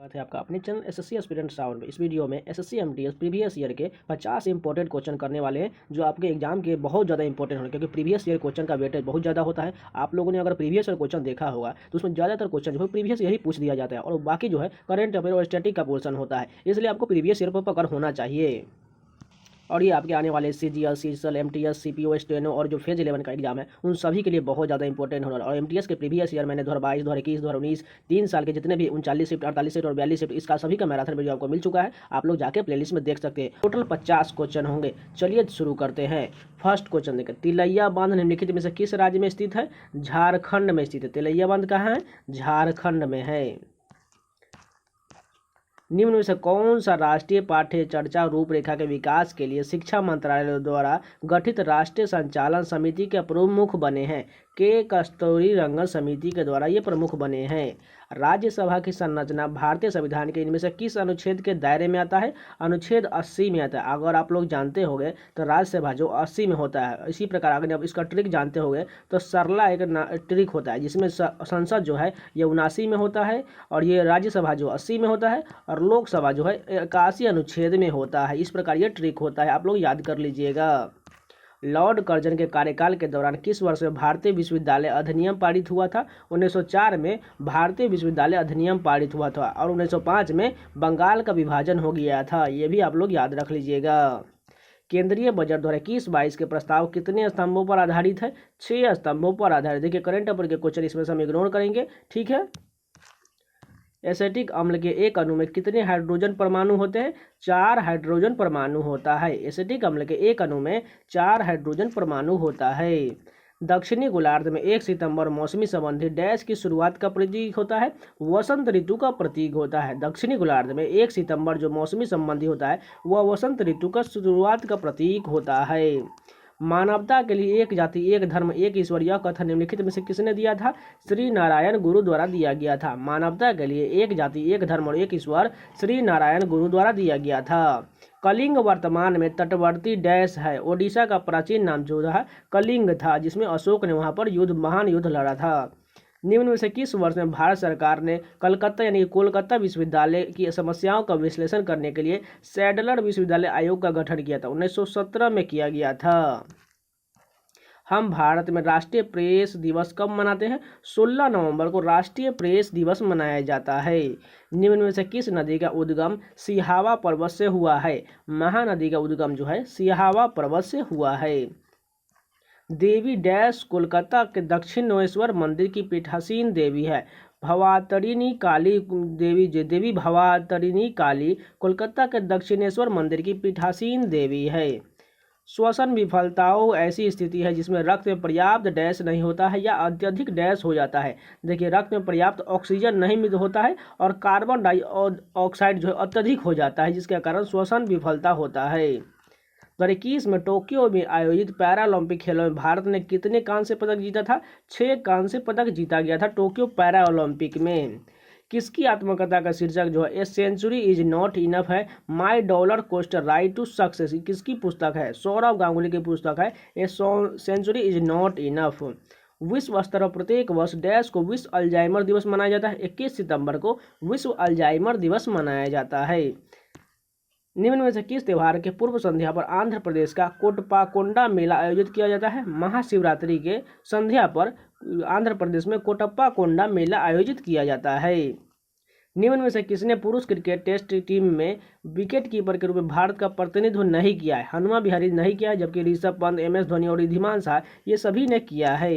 बात है आपका अपने चैनल एसएससी एस्पिरेंट साउंड में। इस वीडियो में एसएससी एमटीएस प्रीवियस ईयर के 50 इंपॉर्टेंट क्वेश्चन करने वाले हैं जो आपके एग्जाम के बहुत ज़्यादा इंपॉर्टेंट होंगे, क्योंकि प्रीवियस ईयर क्वेश्चन का वेटेज बहुत ज़्यादा होता है। आप लोगों ने अगर प्रीवियस ईयर क्वेश्चन देखा होगा तो उसमें ज़्यादातर क्वेश्चन जो है प्रीवियस ईयर ही पूछ दिया जाता है और बाकी जो है करंट अफेयर और स्टैटिक का पोर्शन होता है, इसलिए आपको प्रीवियस ईयर पर पकड़ होना चाहिए। और ये आपके आने वाले CGL, CGL, MTS, CPO, steno और जो फेज 11 का एग्जाम है उन सभी के लिए बहुत ज़्यादा इंपॉर्टेंट होना। और एमटीएस के प्रीवियस ईयर मैंने 2022, 2021, 2019 3 साल के जितने भी 39 शिफ्ट, 48 शिफ्ट और 42 शिफ्ट इसका सभी का मैराथन वीडियो आपको मिल चुका है। आप लोग जाके प्लेलिस्ट में देख सकते हैं। टोटल 50 क्वेश्चन होंगे। चलिए शुरू करते हैं। फर्स्ट क्वेश्चन देखें, तिलैया बांध निम्नलिखित में से किस राज्य में स्थित है? झारखंड में स्थित है। तिलैया बांध कहाँ है? झारखंड में है। निम्न में से कौन सा राष्ट्रीय पाठ्य चर्चा रूपरेखा के विकास के लिए शिक्षा मंत्रालय द्वारा गठित राष्ट्रीय संचालन समिति के प्रमुख बने हैं? के कस्तूरीरंगन समिति के द्वारा ये प्रमुख बने हैं। राज्यसभा की संरचना भारतीय संविधान के इनमें से किस अनुच्छेद के दायरे में आता है? अनुच्छेद 80 में आता है। अगर आप लोग जानते होंगे तो राज्यसभा जो 80 में होता है, इसी प्रकार अगर आप इसका ट्रिक जानते होंगे तो सरला एक ट्रिक होता है जिसमें संसद जो है ये 79 में होता है और ये राज्यसभा जो 80 में होता है और लोकसभा जो है 81 अनुच्छेद में होता है। इस प्रकार ये ट्रिक होता है, आप लोग याद कर लीजिएगा। लॉर्ड कर्जन के कार्यकाल के दौरान किस वर्ष में भारतीय विश्वविद्यालय अधिनियम पारित हुआ था? 1904 में भारतीय विश्वविद्यालय अधिनियम पारित हुआ था और 1905 में बंगाल का विभाजन हो गया था। ये भी आप लोग याद रख लीजिएगा। केंद्रीय बजट 2021-22 के प्रस्ताव कितने स्तंभों पर आधारित है? 6 स्तंभों पर आधारित। देखिए करंट अफेयर के क्वेश्चन इसमें से हम इग्नोर करेंगे, ठीक है। एसिटिक अम्ल के एक अणु में कितने हाइड्रोजन परमाणु होते हैं? 4 हाइड्रोजन परमाणु होता है। एसिटिक अम्ल के एक अणु में 4 हाइड्रोजन परमाणु होता है। दक्षिणी गोलार्ध में 1 सितंबर मौसमी संबंधी डैश की शुरुआत का प्रतीक होता है? वसंत ऋतु का प्रतीक होता है। दक्षिणी गोलार्ध में 1 सितंबर जो मौसमी संबंधी होता है वह वसंत ऋतु का शुरुआत का प्रतीक होता है। मानवता के लिए एक जाति, एक धर्म, एक ईश्वर यह कथन निम्नलिखित में से किसने दिया था? श्री नारायण गुरु द्वारा दिया गया था। मानवता के लिए एक जाति, एक धर्म और एक ईश्वर श्री नारायण गुरु द्वारा दिया गया था। कलिंग वर्तमान में तटवर्ती डैश है। ओडिशा का प्राचीन नाम जो था कलिंग था, जिसमें अशोक ने वहां पर महान युद्ध लड़ा था। निम्न में से किस वर्ष में भारत सरकार ने कलकत्ता यानी कोलकाता विश्वविद्यालय की समस्याओं का विश्लेषण करने के लिए सैडलर विश्वविद्यालय आयोग का गठन किया था? 1917 में किया गया था। हम भारत में राष्ट्रीय प्रेस दिवस कब मनाते हैं? 16 नवंबर को राष्ट्रीय प्रेस दिवस मनाया जाता है। निम्न में से किस नदी का उद्गम सिहावा पर्वत से हुआ है? महानदी का उद्गम जो है सिहावा पर्वत से हुआ है। देवी डैश कोलकाता के दक्षिणेश्वर मंदिर की पीठासीन देवी है? भवातारिणी काली देवी। देवी भवातारिणी काली कोलकाता के दक्षिणेश्वर मंदिर की पीठासीन देवी है। श्वसन विफलताओं ऐसी स्थिति है जिसमें रक्त में पर्याप्त डैश नहीं होता है या अत्यधिक डैश हो जाता है। देखिए रक्त में पर्याप्त ऑक्सीजन नहीं होता है और कार्बन डाइऑक्साइड जो है अत्यधिक हो जाता है, जिसके कारण श्वसन विफलता होता है। 2021 में टोक्यो में आयोजित पैरालंपिक खेलों में भारत ने कितने कांस्य पदक जीता था? 6 कांस्य पदक जीता गया था टोक्यो पैरालंपिक में। किसकी आत्मकथा का शीर्षक जो है a century is not enough है? My dollar cost right to success किसकी पुस्तक है? सौरव गांगुली की पुस्तक है a century is not enough. विश्व स्तर पर प्रत्येक वर्ष डैश को विश्व अल्जाइमर दिवस मनाया जाता है? 21 सितंबर को विश्व अल्जाइमर दिवस मनाया जाता है। निम्न में से किस त्योहार के पूर्व संध्या पर आंध्र प्रदेश का कोटप्पाकोंडा मेला आयोजित किया जाता है? महाशिवरात्रि के संध्या पर आंध्र प्रदेश में कोटप्पाकोंडा मेला आयोजित किया जाता है। निम्न में से किसने पुरुष क्रिकेट टेस्ट टीम में विकेट कीपर के रूप में भारत का प्रतिनिधित्व नहीं किया है? हनुमा विहारी नहीं किया है, जबकि ऋषभ पंत, MS धोनी और रिद्धिमान शाह ये सभी ने किया है।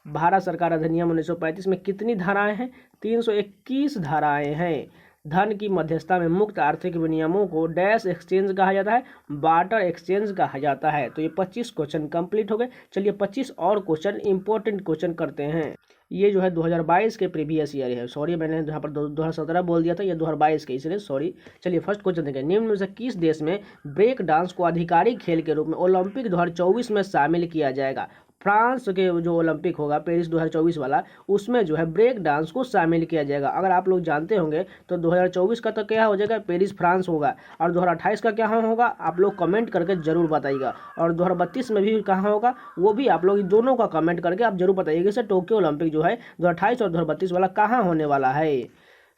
भारत सरकार अधिनियम 1935 में कितनी धाराएं हैं? 321 धाराएं हैं। धन की मध्यस्थता में मुक्त आर्थिक विनियमों को डैश एक्सचेंज कहा जाता है? बार्टर एक्सचेंज कहा जाता है। तो ये 25 क्वेश्चन कंप्लीट हो गए। चलिए 25 और क्वेश्चन इंपॉर्टेंट क्वेश्चन करते हैं। ये जो है 2022 के प्रीवियस ईयर है। सॉरी मैंने यहाँ पर 2017 बोल दिया था, ये 2022 के, इसलिए सॉरी। चलिए फर्स्ट क्वेश्चन देखें। निम्न में से किस देश में ब्रेक डांस को आधिकारिक खेल के रूप में ओलंपिक 2024 में शामिल किया जाएगा? फ्रांस के जो ओलंपिक होगा पेरिस 2024 वाला, उसमें जो है ब्रेक डांस को शामिल किया जाएगा। अगर आप लोग जानते होंगे तो 2024 का तो क्या हो जाएगा? पेरिस फ्रांस होगा। और 2028 का क्या होगा आप लोग कमेंट करके जरूर बताइएगा। और 2032 में भी कहाँ होगा वो भी आप लोग दोनों का कमेंट करके आप जरूर बताइएगा। जैसे टोक्यो ओलंपिक जो है 2028 और 2032 वाला कहाँ होने वाला है।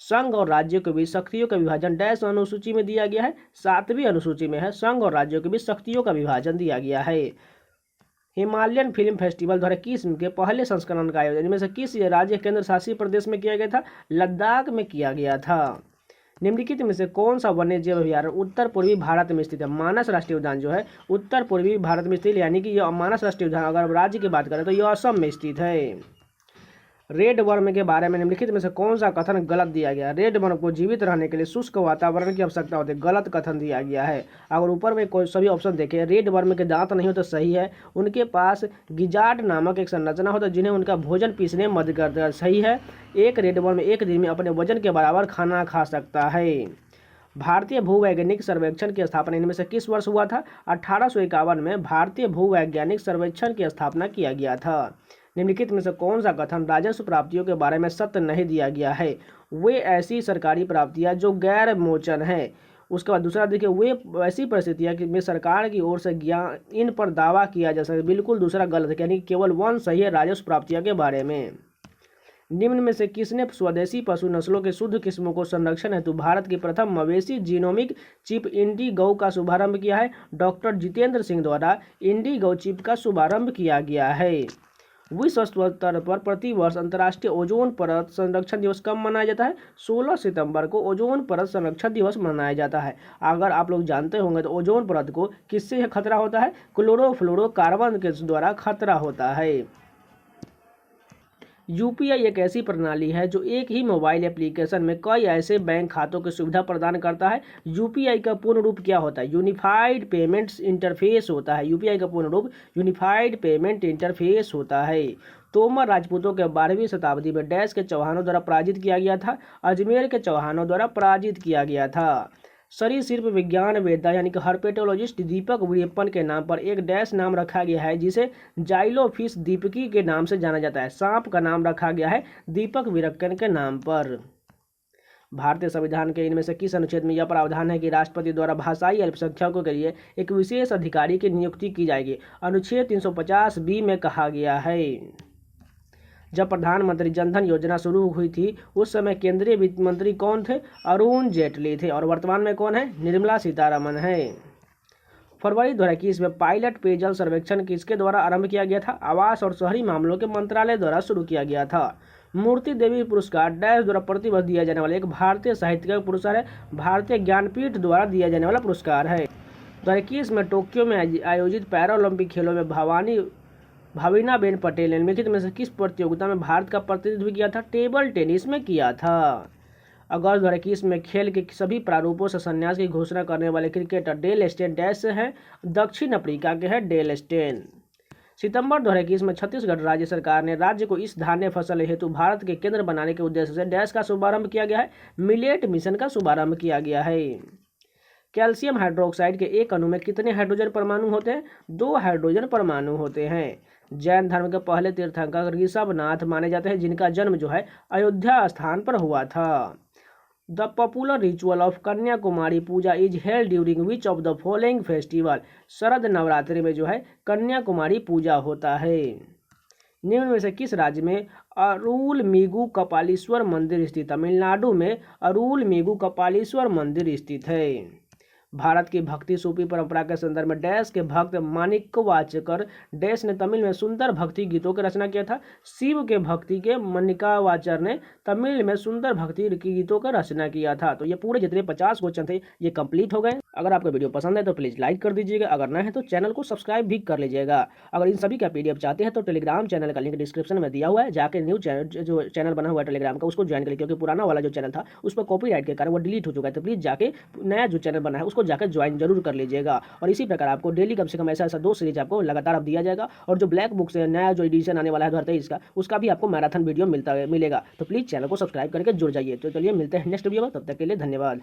संघ और राज्यों के बीच शक्तियों का विभाजन डैश अनुसूची में दिया गया है, 7वीं अनुसूची में है। संघ और राज्यों के बीच शक्तियों का विभाजन दिया गया है। हिमालयन फिल्म फेस्टिवल द्वारा किस के पहले संस्करण का आयोजन इनमें से किस राज्य केंद्र शासित प्रदेश में किया गया था? लद्दाख में किया गया था। निम्नलिखित में से कौन सा वन्य जीव अभयारण्य उत्तर पूर्वी भारत में स्थित है? मानस राष्ट्रीय उद्यान जो है उत्तर पूर्वी भारत में स्थित, यानी कि यह मानस राष्ट्रीय उद्यान अगर राज्य की बात करें तो यह असम में स्थित है। रेड वर्म के बारे में निम्नलिखित में से कौन सा कथन गलत दिया गया? रेड वर्म को जीवित रहने के लिए शुष्क वातावरण की आवश्यकता होती है, गलत कथन दिया गया है। अगर ऊपर में कोई सभी ऑप्शन देखें, रेड वर्म के दांत नहीं हो तो सही है। उनके पास गिजार्ड नामक एक संरचना होता है जिन्हें उनका भोजन पीसने में मदद करता है, सही है। एक रेड वर्म एक दिन में अपने वजन के बराबर खाना खा सकता है। भारतीय भूवैज्ञानिक सर्वेक्षण की स्थापना इनमें से किस वर्ष हुआ था? 1851 में भारतीय भूवैज्ञानिक सर्वेक्षण की स्थापना किया गया था। निम्नलिखित में से कौन सा कथन राजस्व प्राप्तियों के बारे में सत्य नहीं दिया गया है? वे ऐसी सरकारी प्राप्तियां जो गैर मोचन है। उसके बाद दूसरा देखिए, वे ऐसी परिस्थितियां कि में सरकार की ओर से ज्ञान इन पर दावा किया जा सकता है, बिल्कुल दूसरा गलत है, यानी केवल वन सही है राजस्व प्राप्तियों के बारे में। निम्न में से किसने स्वदेशी पशु नस्लों के शुद्ध किस्मों को संरक्षण हेतु भारत की प्रथम मवेशी जीनोमिक चिप इंडिगो का शुभारंभ किया है? डॉक्टर जितेंद्र सिंह द्वारा इंडिगो चिप का शुभारंभ किया गया है। विश्व स्तर पर प्रतिवर्ष अंतर्राष्ट्रीय ओजोन परत संरक्षण दिवस कब मनाया जाता है? 16 सितंबर को ओजोन परत संरक्षण दिवस मनाया जाता है। अगर आप लोग जानते होंगे तो ओजोन परत को किससे खतरा होता है? क्लोरोफ्लोरोकार्बन के द्वारा खतरा होता है। यूपीआई एक ऐसी प्रणाली है जो एक ही मोबाइल एप्लीकेशन में कई ऐसे बैंक खातों की सुविधा प्रदान करता है। यूपीआई का पूर्ण रूप क्या होता है? यूनिफाइड पेमेंट्स इंटरफेस होता है। यूपीआई का पूर्ण रूप यूनिफाइड पेमेंट इंटरफेस होता है। तोमर राजपूतों के 12वीं शताब्दी में डैश के चौहानों द्वारा पराजित किया गया था? अजमेर के चौहानों द्वारा पराजित किया गया था। सरीसृप विज्ञान वेत्ता यानी कि हर्पेटोलॉजिस्ट दीपक वीरप्पन के नाम पर एक डैश नाम रखा गया है जिसे जाइलोफिश दीपकी के नाम से जाना जाता है। सांप का नाम रखा गया है दीपक वीरप्पन के नाम पर। भारतीय संविधान के इनमें से किस अनुच्छेद में यह प्रावधान है कि राष्ट्रपति द्वारा भाषाई अल्पसंख्यकों के लिए एक विशेष अधिकारी की नियुक्ति की जाएगी? अनुच्छेद 350 में कहा गया है। जब प्रधानमंत्री जनधन योजना शुरू हुई थी उस समय केंद्रीय वित्त मंत्री कौन थे? अरुण जेटली थे। और वर्तमान में कौन है? निर्मला सीतारमण है। फरवरी 2021 में पायलट पेयजल सर्वेक्षण किसके द्वारा आरंभ किया गया था? आवास और शहरी मामलों के मंत्रालय द्वारा शुरू किया गया था। मूर्ति देवी पुरस्कार डैश द्वारा प्रतिवर्ष दिया जाने वाला एक भारतीय साहित्यिक पुरस्कार है। भारतीय ज्ञानपीठ द्वारा दिया जाने वाला पुरस्कार है। 2021 में टोक्यो में आयोजित पैरालंपिक खेलों में भाविनाबेन पटेल ने निम्नलिखित में से किस प्रतियोगिता में भारत का प्रतिनिधित्व किया था? टेबल टेनिस में किया था। अगस्त 2021 में खेल के सभी प्रारूपों से संन्यास की घोषणा करने वाले क्रिकेटर डेल स्टेन डैश से हैं? दक्षिण अफ्रीका के हैं डेल स्टेन। सितंबर 2021 में छत्तीसगढ़ राज्य सरकार ने राज्य को इस धान्य फसल हेतु भारत के केंद्र बनाने के उद्देश्य से डैश का शुभारंभ किया गया है? मिलेट मिशन का शुभारंभ किया गया है। कैल्शियम हाइड्रोक्साइड के एक अणु में कितने हाइड्रोजन परमाणु होते हैं? 2 हाइड्रोजन परमाणु होते हैं। जैन धर्म के पहले तीर्थंकर ऋषभनाथ माने जाते हैं जिनका जन्म जो है अयोध्या स्थान पर हुआ था। The popular ritual of Kanyakumari puja is held during which of the following festival? Sharad Navratri में जो है कन्याकुमारी पूजा होता है। निम्न में से किस राज्य में अरुलमिगु कपालीश्वर मंदिर स्थित? तमिलनाडु में अरुलमिगु कपालीश्वर मंदिर स्थित है। भारत की भक्ति सूफी परंपरा के संदर्भ में डैश के भक्त माणिक्यवाचकर डैश ने तमिल में सुंदर भक्ति गीतों की रचना किया था? शिव के भक्ति के माणिक्यवाचर ने तमिल में सुंदर भक्ति गीतों का रचना किया था। तो ये पूरे जितने 50 क्वेश्चन थे ये कंप्लीट हो गए। अगर आपको वीडियो पसंद है तो प्लीज़ लाइक कर दीजिएगा, अगर नए हैं तो चैनल को सब्सक्राइब भी कर लीजिएगा। अगर इन सभी का PDF चाहते हैं तो टेलीग्राम चैनल का लिंक डिस्क्रिप्शन में दिया हुआ है, जाकर न्यू जो चैनल बना हुआ है टेलीग्राम का उसको ज्वाइन करिए, क्योंकि पुराना वाला जो चैनल था उस पर कॉपीराइट के कारण वो डिलीट हो चुका है। तो प्लीज़ जाके नया जो चैनल बना है उसको जाकर ज्वाइन जरूर कर लीजिएगा। और इसी प्रकार आपको डेली कम से कम ऐसा 2 सीरीज आपको लगातार अब दिया जाएगा। और जो ब्लैक बुक से नया जो एडिशन आने वाला है 2023 का, उसका भी आपको मैराथन वीडियो मिलेगा। तो प्लीज़ चैनल को सब्सक्राइब करके जुड़ जाइए। तो चलिए मिलते हैं नेक्स्ट वीडियो में, तब तक के लिए धन्यवाद।